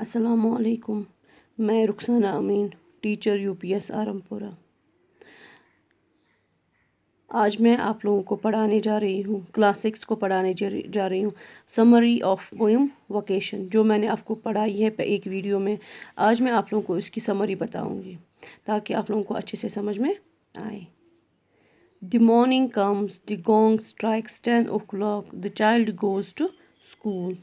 अस्सलाम वालेकुम। मैं रुखसाना अमीन, टीचर यूपीएस आरमपुरा। आज मैं आप लोगों को पढ़ाने जा रही हूँ, क्लास 6 को पढ़ाने जा रही हूँ समरी ऑफ पोएम वोकेशन, जो मैंने आपको पढ़ाई है एक वीडियो में। आज मैं आप लोगों को इसकी समरी बताऊँगी ताकि आप लोगों को अच्छे से समझ में आए। The morning comes, the gong strikes 10 o'clock, the child goes to school.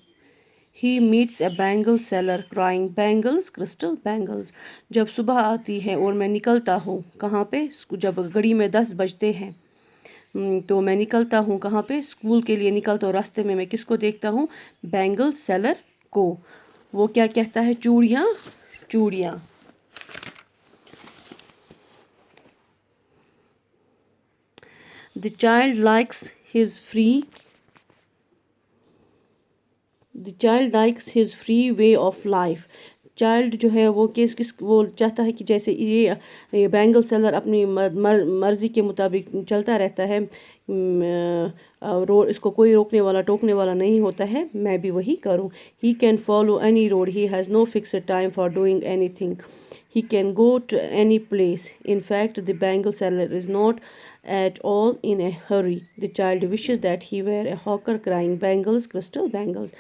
He meets a bangle seller crying, bangles, crystal bangles. जब सुबह आती है और मैं निकलता हूँ कहाँ पे, जब घड़ी में 10 बजते हैं तो मैं निकलता हूँ कहाँ पे, स्कूल के लिए निकलता हूँ। रास्ते में मैं किसको देखता हूँ? बैंगल सेलर को। वो क्या कहता है? चूड़ियाँ चूड़ियाँ। The child likes his free way of life. Child जो है वो वो चाहता है कि जैसे ये बैंगल सेलर अपनी मर्ज़ी के मुताबिक चलता रहता है, इसको कोई रोकने वाला टोकने वाला नहीं होता है, मैं भी वही करूं। He can follow any road, he has no fixed time for doing anything, he can go to any place. In fact, the bangle seller is not at all in a hurry. The child wishes that he were a hawker crying, bangles, crystal bangles.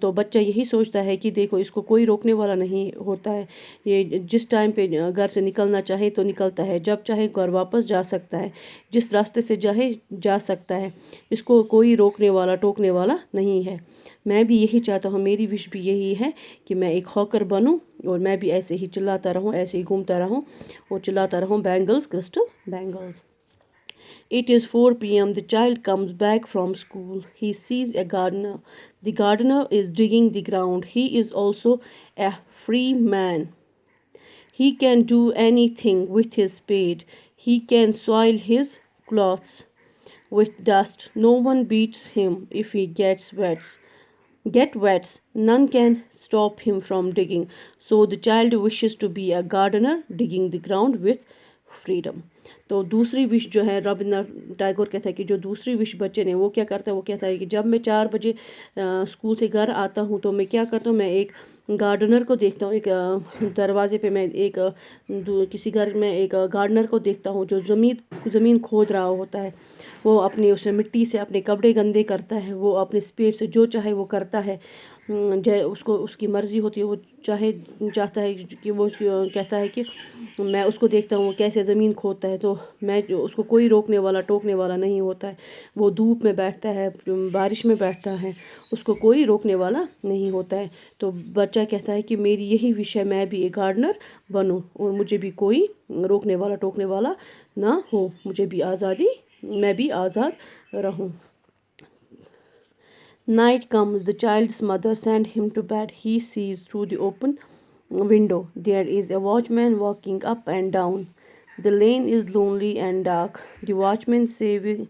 तो बच्चा यही सोचता है कि देखो, इसको कोई रोकने वाला नहीं होता है, ये जिस टाइम पे घर से निकलना चाहे तो निकलता है, जब चाहे घर वापस जा सकता है, जिस रास्ते से चाहे जा सकता है, इसको कोई रोकने वाला टोकने वाला नहीं है। मैं भी यही चाहता हूँ, मेरी विश भी यही है कि मैं एक हॉकर बनूं और मैं भी ऐसे ही चिल्लाता रहूं, ऐसे ही घूमता रहूं और चिल्लाता रहूं, bangles, crystal bangles. It is 4 p.m. The child comes back from school. He sees a gardener. The gardener is digging the ground. He is also a free man. He can do anything with his spade. He can soil his clothes with dust. No one beats him if he gets wet. None can stop him from digging. So the child wishes to be a gardener digging the ground with freedom. तो दूसरी wish जो है, रविंद्रनाथ टैगोर कहता है कि जो दूसरी wish बच्चे ने, वो क्या करता है? वो कहता है कि जब मैं 4 बजे स्कूल से घर आता हूँ तो मैं क्या करता हूँ? मैं एक गार्डनर को देखता हूँ, एक दरवाजे पे मैं एक किसी घर में एक गार्डनर को देखता हूँ जो ज़मीन खोद रहा होता है। वो अपनी उसे मिट्टी से अपने कपड़े गंदे करता है, वो अपने स्पीड से जो चाहे वो करता है, उसको उसकी मर्ज़ी होती है, वो चाहता है कि वो कहता है कि मैं उसको देखता हूँ कैसे ज़मीन खोदता है, तो मैं उसको कोई रोकने वाला टोकने वाला नहीं होता है। वो धूप में बैठता है, बारिश में बैठता है, उसको कोई रोकने वाला नहीं होता है। तो बच्चा कहता है कि मेरी यही विश है, मैं भी एक गार्डनर बनूं और मुझे भी कोई रोकने वाला टोकने वाला ना हो, मुझे भी आज़ादी, मैं भी आज़ाद रहूं। Night comes, the child's mother sends him to bed. He sees through the open window. There is a watchman walking up and down. The lane is lonely and dark. The watchman saving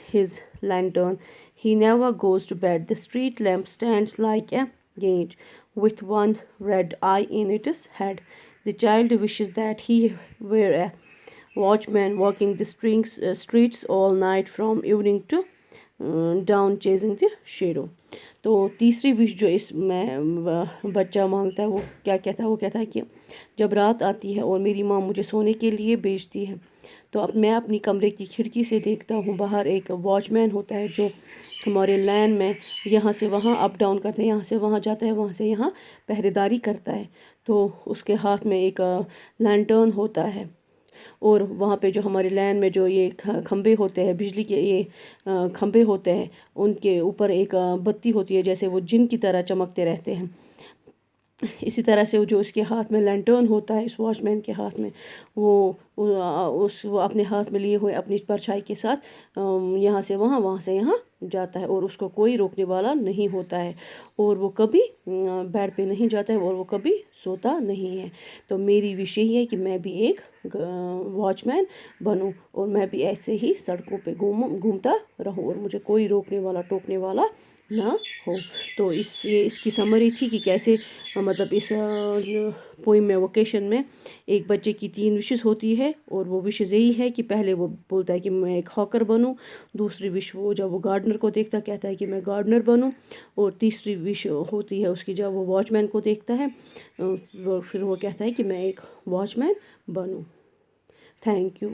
his lantern. He never goes to bed. The street lamp stands like a gauge with one red eye in its head. The child wishes that he were a watchman walking the streets all night from evening to down chasing the shadow. तो तीसरी wish जो इसमें बच्चा मांगता है, वो क्या कहता है? वो कहता है कि जब रात आती है और मेरी माँ मुझे सोने के लिए भेजती है तो अब मैं अपनी कमरे की खिड़की से देखता हूँ, बाहर एक वॉचमैन होता है जो हमारे लैन में यहाँ से वहाँ अप डाउन करता है, यहाँ से वहाँ जाता है, वहाँ से यहाँ पहरेदारी करता है। तो उसके हाथ में एक लैंटर्न होता है और वहाँ पे जो हमारे लैन में जो ये खंबे होते हैं, बिजली के ये खंबे होते हैं, उनके ऊपर एक बत्ती होती है, जैसे वो जिन की तरह चमकते रहते हैं। इसी तरह से जो उसके हाथ में लैंटर्न होता है, इस वॉचमैन के हाथ में, वो अपने हाथ में लिए हुए अपनी परछाई के साथ यहाँ से वहाँ, वहाँ से यहाँ जाता है और उसको कोई रोकने वाला नहीं होता है और वो कभी बेड पे नहीं जाता है और वो कभी सोता नहीं है। तो मेरी विश यही है कि मैं भी एक वॉचमैन बनूं और मैं भी ऐसे ही सड़कों पे घूमता रहूं और मुझे कोई रोकने वाला टोकने वाला نہ ہو. تو یہ اس کی سمری تھی کہ کیسے مطلب اس پوئم میں ووکیشن میں ایک بچے کی 3 وشز ہوتی ہے، اور وہ وشز یہی ہے کہ پہلے وہ بولتا ہے کہ میں ایک ہاکر بنوں، دوسری وش وہ جب وہ گارڈنر کو دیکھتا کہتا ہے کہ میں گارڈنر بنوں، اور تیسری وش ہوتی ہے اس کی جب وہ واچ مین کو دیکھتا ہے پھر وہ کہتا ہے کہ میں ایک watch main Bannu. Thank you.